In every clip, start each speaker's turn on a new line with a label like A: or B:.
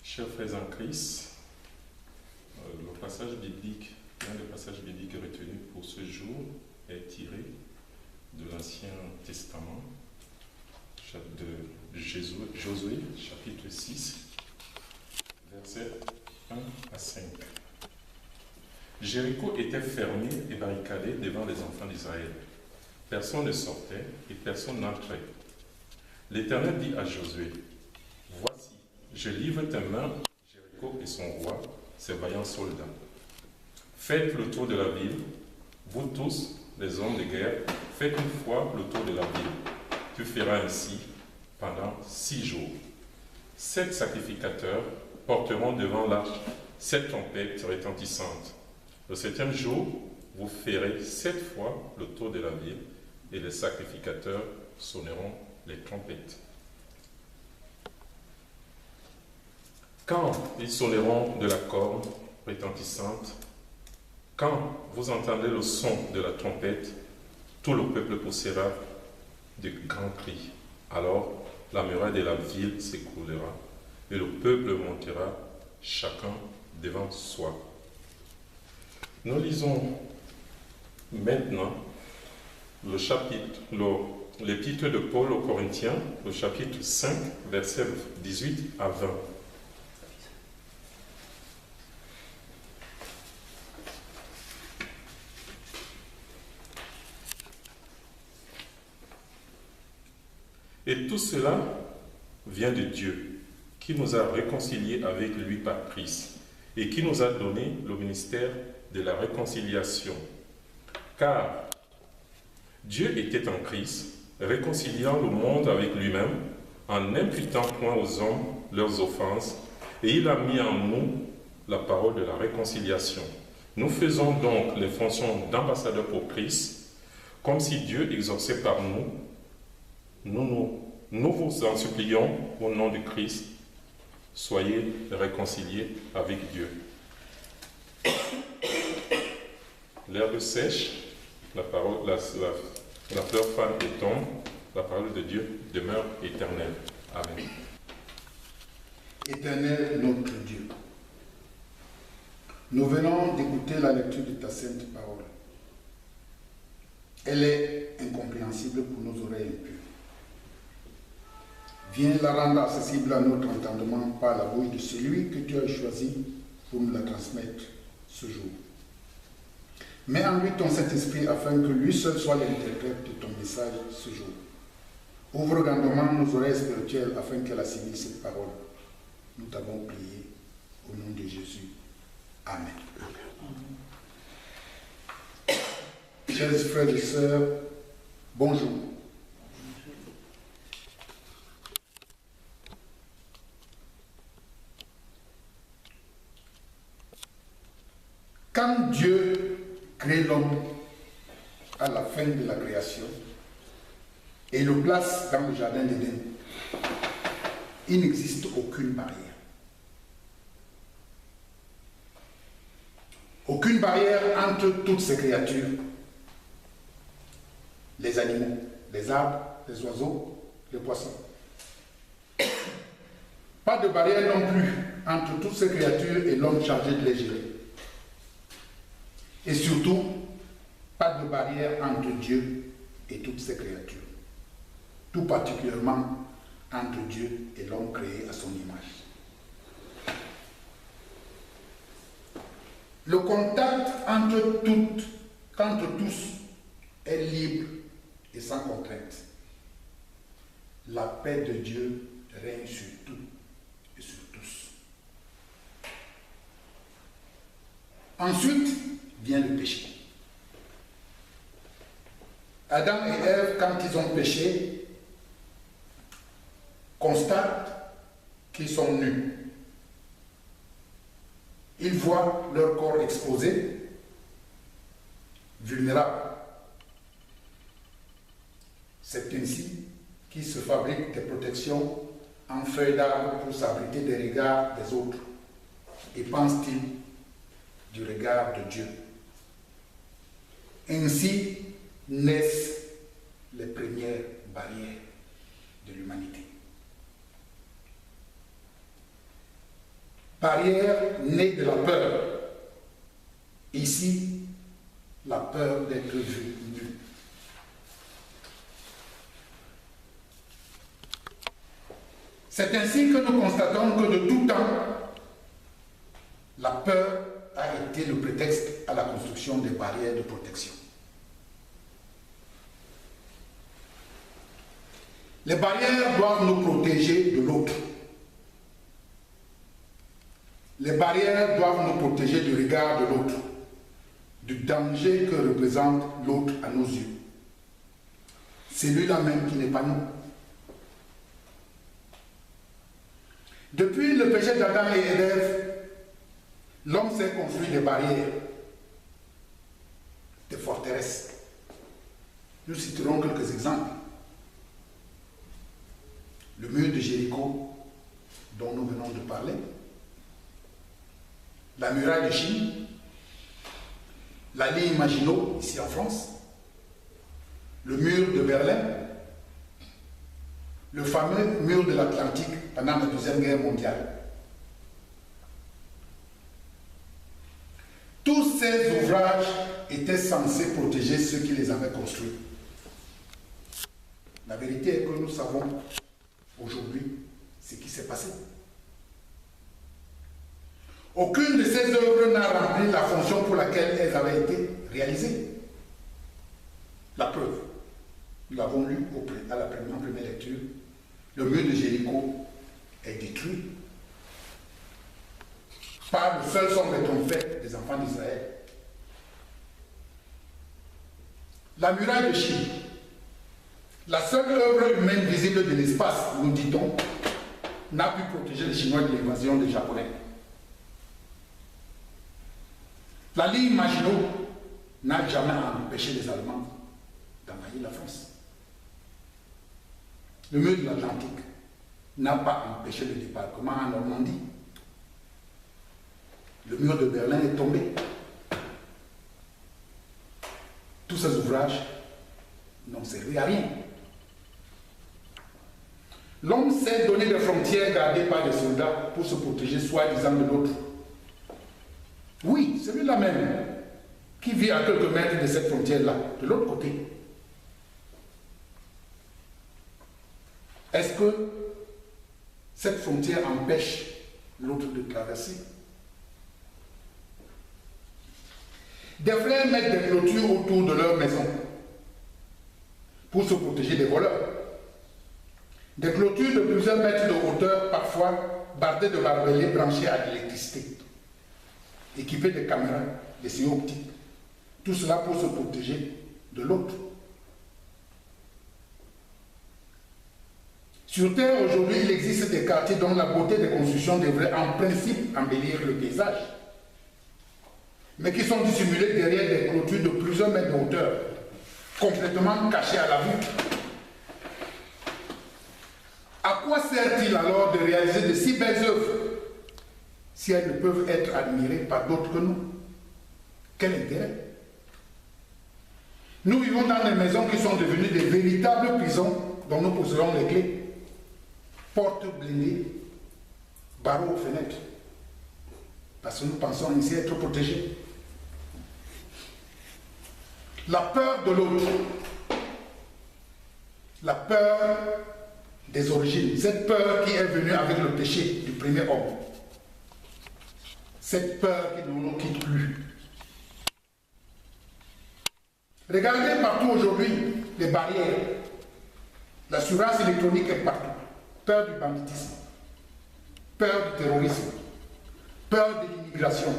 A: Chers frères en Christ, le passage biblique, l'un des passages bibliques retenus pour ce jour est tiré de l'Ancien Testament, de Josué, chapitre 6, versets 1 à 5. Jéricho était fermé et barricadé devant les enfants d'Israël. Personne ne sortait et personne n'entrait. L'Éternel dit à Josué, « Voici, je livre tes mains, Jéricho et son roi, ses vaillants soldats. Faites le tour de la ville, vous tous, les hommes de guerre, faites une fois le tour de la ville. Tu feras ainsi pendant 6 jours. 7 sacrificateurs porteront devant l'arche 7 trompettes retentissantes. Le 7e jour, vous ferez 7 fois le tour de la ville et les sacrificateurs sonneront les trompettes. Quand ils sonneront de la corne retentissante, quand vous entendrez le son de la trompette, tout le peuple poussera de grands cris. Alors la muraille de la ville s'écroulera et le peuple montera chacun devant soi. Nous lisons maintenant l'épître de Paul aux Corinthiens, le chapitre 5, versets 18 à 20. Et tout cela vient de Dieu, qui nous a réconciliés avec lui par Christ, et qui nous a donné le ministère de la réconciliation. Car Dieu était en Christ, réconciliant le monde avec lui-même, en n'imputant point aux hommes leurs offenses, et il a mis en nous la parole de la réconciliation. Nous faisons donc les fonctions d'ambassadeurs pour Christ, comme si Dieu exauçait par nous. Nous vous en supplions au nom de Christ, soyez réconciliés avec Dieu. L'herbe sèche, la fleur fane et tombe, la parole de Dieu demeure éternelle. Amen.
B: Éternel notre Dieu, nous venons d'écouter la lecture de ta sainte parole. Elle est incompréhensible pour nos oreilles impures. Viens la rendre accessible à notre entendement par la bouche de celui que tu as choisi pour nous la transmettre ce jour. Mets en lui ton Saint-Esprit afin que lui seul soit l'interprète de ton message ce jour. Ouvre grandement nos oreilles spirituelles afin qu'elle assimile cette parole. Nous t'avons prié au nom de Jésus. Amen. Chers frères et sœurs, bonjour. Quand Dieu crée l'homme à la fin de la création et le place dans le jardin d'Éden, il n'existe aucune barrière. Aucune barrière entre toutes ces créatures. Les animaux, les arbres, les oiseaux, les poissons. Pas de barrière non plus entre toutes ces créatures et l'homme chargé de les gérer. Et surtout, pas de barrière entre Dieu et toutes ses créatures. Tout particulièrement entre Dieu et l'homme créé à son image. Le contact entre tous est libre et sans contrainte. La paix de Dieu règne sur tout et sur tous. Ensuite vient le péché. Adam et Ève, quand ils ont péché, constatent qu'ils sont nus. Ils voient leur corps exposé, vulnérable. C'est ainsi qu'ils se fabriquent des protections en feuilles d'arbre pour s'abriter des regards des autres. Et pensent-ils du regard de Dieu. Ainsi naissent les premières barrières de l'humanité. barrière née de la peur. Ici, la peur d'être vu nu. C'est ainsi que nous constatons que de tout temps, la peur a été le prétexte à la construction des barrières de protection. Les barrières doivent nous protéger de l'autre. Les barrières doivent nous protéger du regard de l'autre, du danger que représente l'autre à nos yeux. C'est lui-là même qui n'est pas nous. Depuis le péché d'Adam et Ève, l'homme s'est construit des barrières, des forteresses. Nous citerons quelques exemples. Le mur de Jéricho, dont nous venons de parler, la muraille de Chine, la ligne Maginot, ici en France, le mur de Berlin, le fameux mur de l'Atlantique pendant la Deuxième Guerre mondiale. Tous ces ouvrages étaient censés protéger ceux qui les avaient construits. La vérité est que nous savons aujourd'hui ce qui s'est passé. Aucune de ces œuvres n'a rempli la fonction pour laquelle elles avaient été réalisées. La preuve, nous l'avons lu à la première lecture, le mur de Jéricho est détruit par le seul son des trompettes des enfants d'Israël. La muraille de Chine, la seule œuvre humaine visible de l'espace, nous dit-on, n'a pu protéger les Chinois de l'invasion des Japonais. La ligne Maginot n'a jamais empêché les Allemands d'envahir la France. Le mur de l'Atlantique n'a pas empêché le débarquement en Normandie. Le mur de Berlin est tombé. Tous ces ouvrages n'ont servi à rien. L'homme s'est donné des frontières gardées par des soldats pour se protéger soi-disant de l'autre. Oui, celui-là même qui vit à quelques mètres de cette frontière-là, de l'autre côté. Est-ce que cette frontière empêche l'autre de traverser? Des frères mettent des clôtures autour de leur maison pour se protéger des voleurs. Des clôtures de plusieurs mètres de hauteur, parfois bardées de barbelés branchés à l'électricité, équipées de caméras, de signaux optiques. Tout cela pour se protéger de l'autre. Sur Terre, aujourd'hui, il existe des quartiers dont la beauté des constructions devrait en principe embellir le paysage, mais qui sont dissimulés derrière des clôtures de plusieurs mètres de hauteur, complètement cachées à la vue. À quoi sert-il alors de réaliser de si belles œuvres si elles ne peuvent être admirées par d'autres que nous? Quel intérêt? Nous vivons dans des maisons qui sont devenues des véritables prisons dont nous possédons les clés. Portes blindées, barreaux aux fenêtres, parce que nous pensons ainsi être protégés. La peur de l'autre, la peur des origines, cette peur qui est venue avec le péché du premier homme, cette peur qui ne nous quitte plus. Regardez partout aujourd'hui les barrières. L'assurance électronique est partout. Peur du banditisme, peur du terrorisme, peur de l'immigration.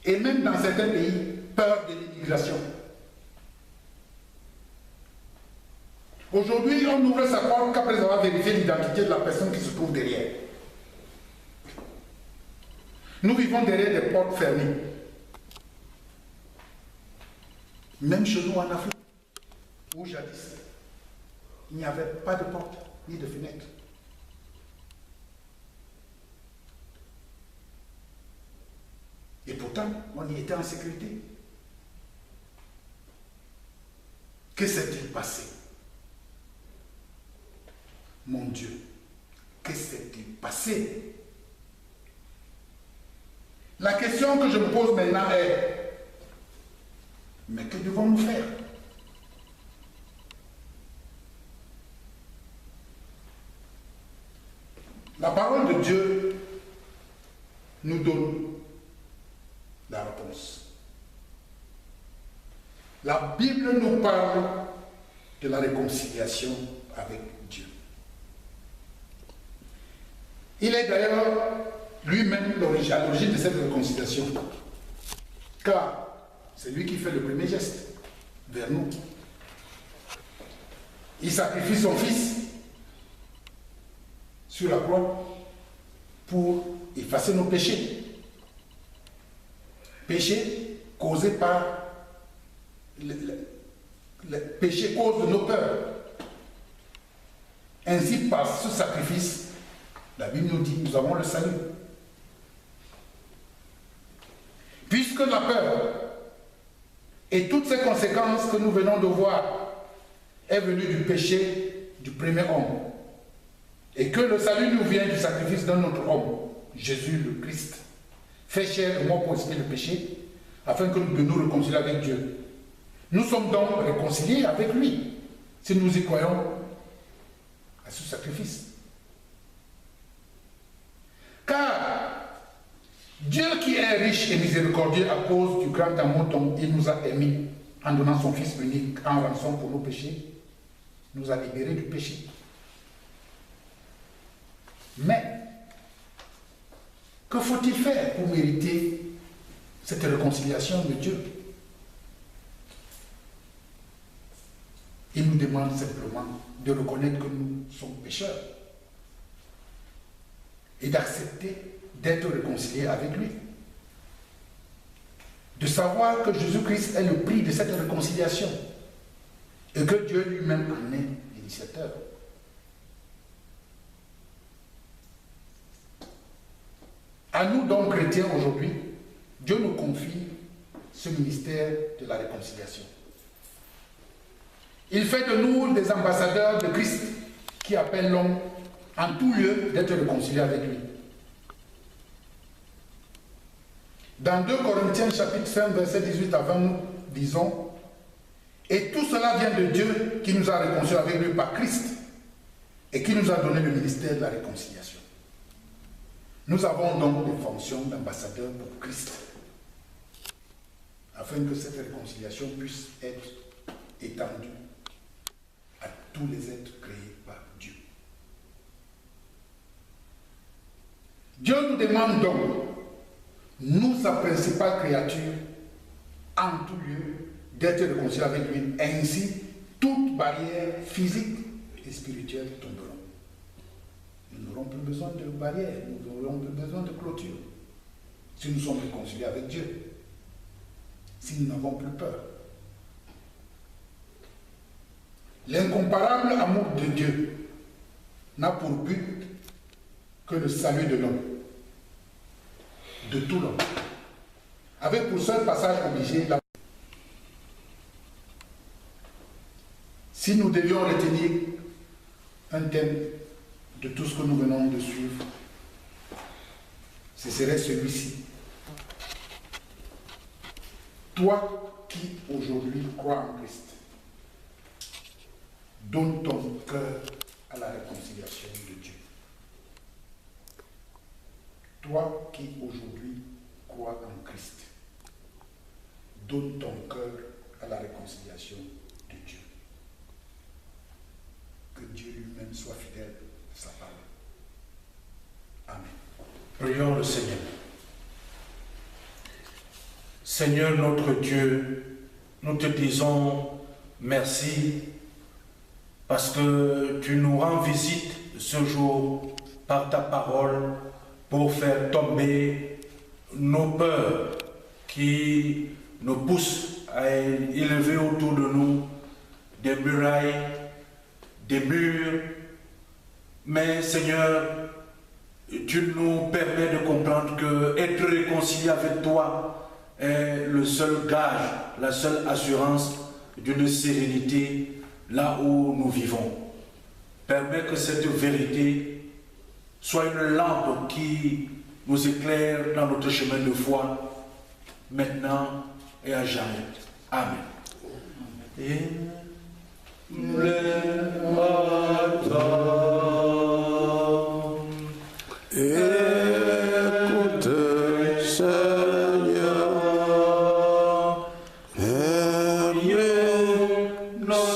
B: Et même dans certains pays, peur de l'immigration. Aujourd'hui, on ouvre sa porte qu'après avoir vérifié l'identité de la personne qui se trouve derrière. Nous vivons derrière des portes fermées. Même chez nous en Afrique, où jadis, il n'y avait pas de porte ni de fenêtre. Et pourtant, on y était en sécurité. Que s'est-il passé? Mon Dieu, que s'est-il passé? La question que je me pose maintenant est, mais que devons-nous faire? La parole de Dieu nous donne la réponse. La Bible nous parle de la réconciliation avec Dieu. Il est d'ailleurs lui-même à l'origine de cette réconciliation, car c'est lui qui fait le premier geste vers nous. Il sacrifie son fils sur la croix pour effacer nos péchés. Péchés causés par le péché cause de nos peurs. Ainsi, par ce sacrifice, la Bible nous dit, nous avons le salut. Puisque la peur et toutes ces conséquences que nous venons de voir est venue du péché du premier homme, et que le salut nous vient du sacrifice d'un autre homme, Jésus le Christ, fait chair et mort pour expier le péché, afin que nous nous réconcilions avec Dieu. Nous sommes donc réconciliés avec lui, si nous y croyons à ce sacrifice. Car Dieu qui est riche et miséricordieux à cause du grand amour dont il nous a aimés en donnant son Fils unique en rançon pour nos péchés, nous a libérés du péché. Mais, que faut-il faire pour mériter cette réconciliation de Dieu? Il nous demande simplement de reconnaître que nous sommes pécheurs et d'accepter d'être réconciliés avec lui. De savoir que Jésus-Christ est le prix de cette réconciliation et que Dieu lui-même en est l'initiateur. À nous donc, chrétiens, aujourd'hui, Dieu nous confie ce ministère de la réconciliation. Il fait de nous des ambassadeurs de Christ qui appellent l'homme en tout lieu d'être réconcilié avec lui. Dans 2 Corinthiens chapitre 5, verset 18 à 20, nous disons, « Et tout cela vient de Dieu qui nous a réconciliés avec lui par Christ et qui nous a donné le ministère de la réconciliation. » Nous avons donc des fonctions d'ambassadeurs pour Christ, afin que cette réconciliation puisse être étendue à tous les êtres créés par Dieu. Dieu nous demande donc, nous, sa principale créature, en tout lieu, d'être réconciliés avec lui. Ainsi, toute barrière physique et spirituelle tomberont. Nous n'aurons plus besoin de barrières, nous n'aurons plus besoin de clôture. Si nous sommes réconciliés avec Dieu, si nous n'avons plus peur. L'incomparable amour de Dieu n'a pour but que le salut de l'homme, de tout l'homme, avec pour seul passage obligé la... Si nous devions retenir un thème de tout ce que nous venons de suivre, ce serait celui-ci. Toi qui aujourd'hui crois en Christ, donne ton cœur à la réconciliation de Dieu. Toi qui aujourd'hui crois en Christ, donne ton cœur à la réconciliation de Dieu. Que Dieu lui-même soit fidèle à sa parole. Amen.
C: Prions le Seigneur. Seigneur notre Dieu, nous te disons merci parce que tu nous rends visite ce jour par ta parole pour faire tomber nos peurs qui nous poussent à élever autour de nous des murailles, des murs. Mais Seigneur, tu nous permets de comprendre que être réconcilié avec toi est le seul gage, la seule assurance d'une sérénité là où nous vivons. Permets que cette vérité soit une lampe qui nous éclaire dans notre chemin de foi, maintenant et à jamais. Amen.
D: Écoute, Seigneur,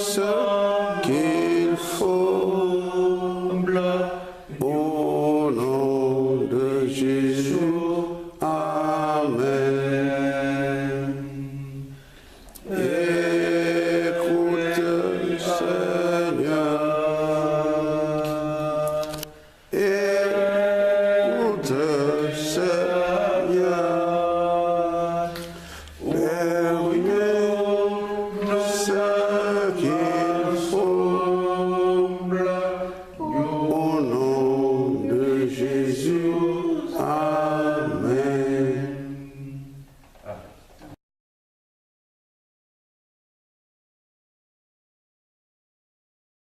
D: Seigneur.